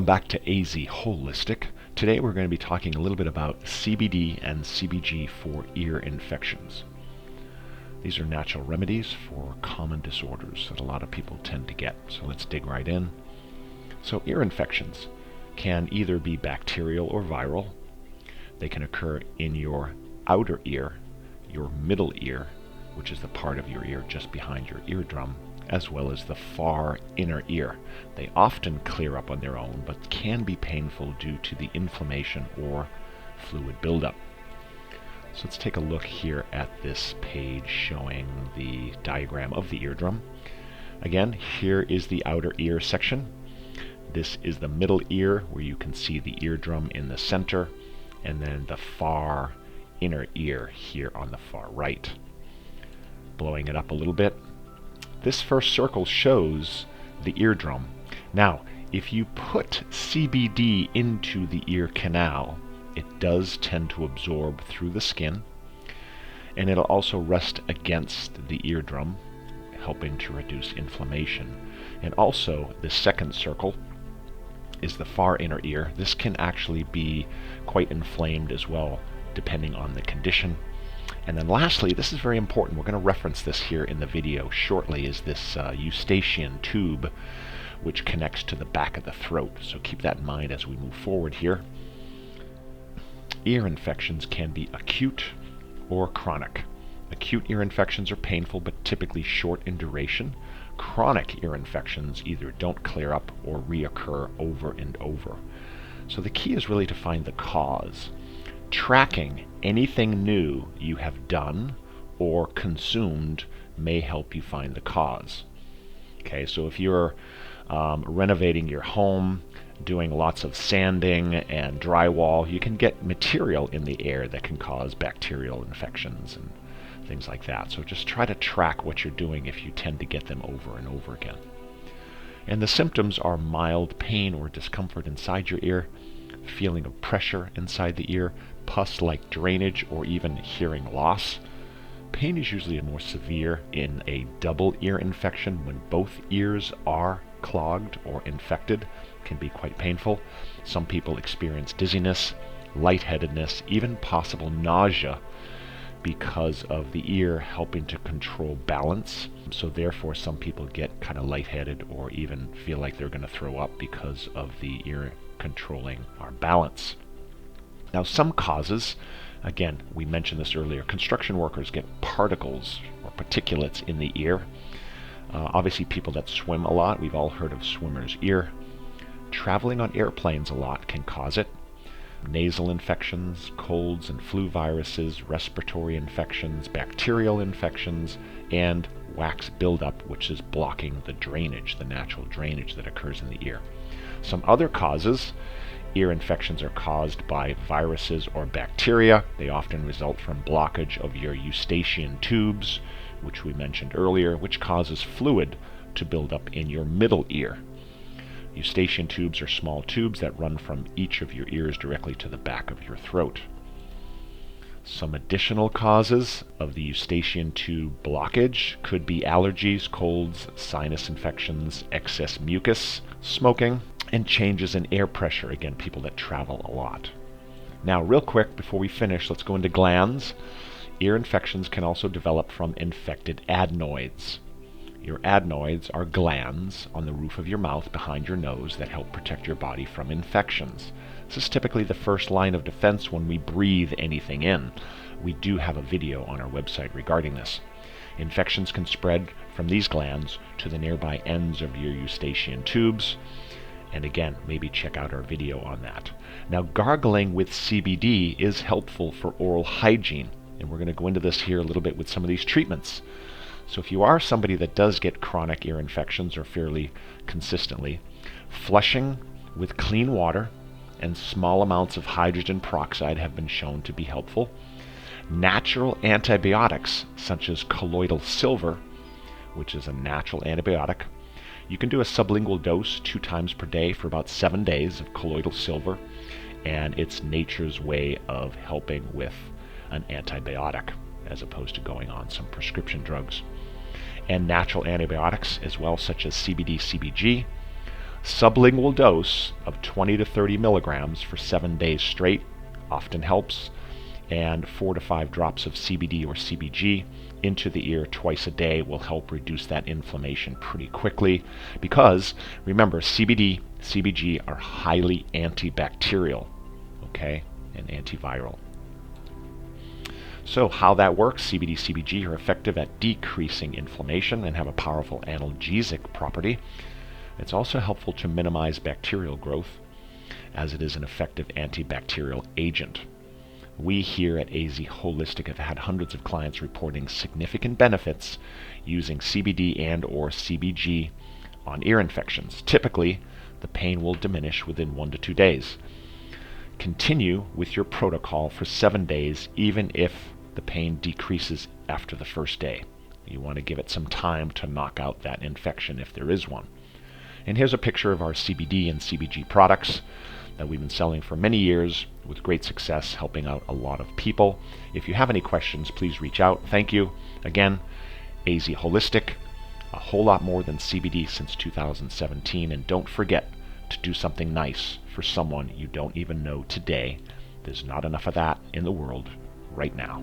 Welcome back to azWHOLEistic. Today we're going to be talking a little bit about CBD and CBG for ear infections. These are natural remedies for common disorders that a lot of people tend to get. So let's dig right in. So ear infections can either be bacterial or viral. They can occur in your outer ear, your middle ear, which is the part of your ear just behind your eardrum, as well as the far inner ear. They often clear up on their own, but can be painful due to the inflammation or fluid buildup. So let's take a look here at this page showing the diagram of the eardrum. Again, here is the outer ear section. This is the middle ear, where you can see the eardrum in the center, and then the far inner ear here on the far right. Blowing it up a little bit, this first circle shows the eardrum. Now, if you put CBD into the ear canal, it does tend to absorb through the skin, and it'll also rest against the eardrum, helping to reduce inflammation. And also, the second circle is the far inner ear. This can actually be quite inflamed as well, depending on the condition. And then lastly, this is very important, we're going to reference this here in the video shortly, is this Eustachian tube, which connects to the back of the throat. So keep that in mind as we move forward here. Ear infections can be acute or chronic. Acute ear infections are painful but typically short in duration. Chronic ear infections either don't clear up or reoccur over and over. So the key is really to find the cause. Tracking anything new you have done or consumed may help you find the cause. Okay, so if you're renovating your home, doing lots of sanding and drywall, you can get material in the air that can cause bacterial infections and things like that. So just try to track what you're doing if you tend to get them over and over again. And the symptoms are mild pain or discomfort inside your ear, feeling of pressure inside the ear, pus-like drainage, or even hearing loss. Pain is usually more severe in a double ear infection when both ears are clogged or infected. It can be quite painful. Some people experience dizziness, lightheadedness, even possible nausea because of the ear helping to control balance. So therefore some people get kind of lightheaded or even feel like they're going to throw up because of the ear controlling our balance. Now, some causes, again, we mentioned this earlier, construction workers get particles or particulates in the ear. Obviously, people that swim a lot, we've all heard of swimmer's ear. Traveling on airplanes a lot can cause it. Nasal infections, colds and flu viruses, respiratory infections, bacterial infections, and wax buildup, which is blocking the drainage, the natural drainage that occurs in the ear. Some other causes, ear infections are caused by viruses or bacteria. They often result from blockage of your Eustachian tubes, which we mentioned earlier, which causes fluid to build up in your middle ear. Eustachian tubes are small tubes that run from each of your ears directly to the back of your throat. Some additional causes of the Eustachian tube blockage could be allergies, colds, sinus infections, excess mucus, smoking, and changes in air pressure. Again, people that travel a lot. Now, real quick, before we finish, let's go into glands. Ear infections can also develop from infected adenoids. Your adenoids are glands on the roof of your mouth behind your nose that help protect your body from infections. This is typically the first line of defense when we breathe anything in. We do have a video on our website regarding this. Infections can spread from these glands to the nearby ends of your Eustachian tubes. And again, maybe check out our video on that. Now, gargling with CBD is helpful for oral hygiene, and we're going to go into this here a little bit with some of these treatments. So if you are somebody that does get chronic ear infections or fairly consistently, flushing with clean water and small amounts of hydrogen peroxide have been shown to be helpful. Natural antibiotics, such as colloidal silver, which is a natural antibiotic. You can do a sublingual dose 2 times per day for about 7 days of colloidal silver, and it's nature's way of helping with an antibiotic as opposed to going on some prescription drugs. And natural antibiotics as well, such as CBD CBG, Sublingual dose of 20 to 30 milligrams for 7 days straight often helps, and 4 to 5 drops of CBD or CBG into the ear twice a day will help reduce that inflammation pretty quickly, because remember, CBD, CBG are highly antibacterial, okay, and antiviral. So how that works: CBD, CBG are effective at decreasing inflammation and have a powerful analgesic property. It's also helpful to minimize bacterial growth, as it is an effective antibacterial agent. We here at azWHOLEistic have had hundreds of clients reporting significant benefits using CBD and or CBG on ear infections. Typically, the pain will diminish within 1 to 2 days. Continue with your protocol for 7 days, even if the pain decreases after the first day. You want to give it some time to knock out that infection if there is one. And here's a picture of our CBD and CBG products that we've been selling for many years with great success, helping out a lot of people. If you have any questions, please reach out. Thank you. Again, azWHOLEistic, a whole lot more than CBD since 2017. And don't forget to do something nice for someone you don't even know today. There's not enough of that in the world right now.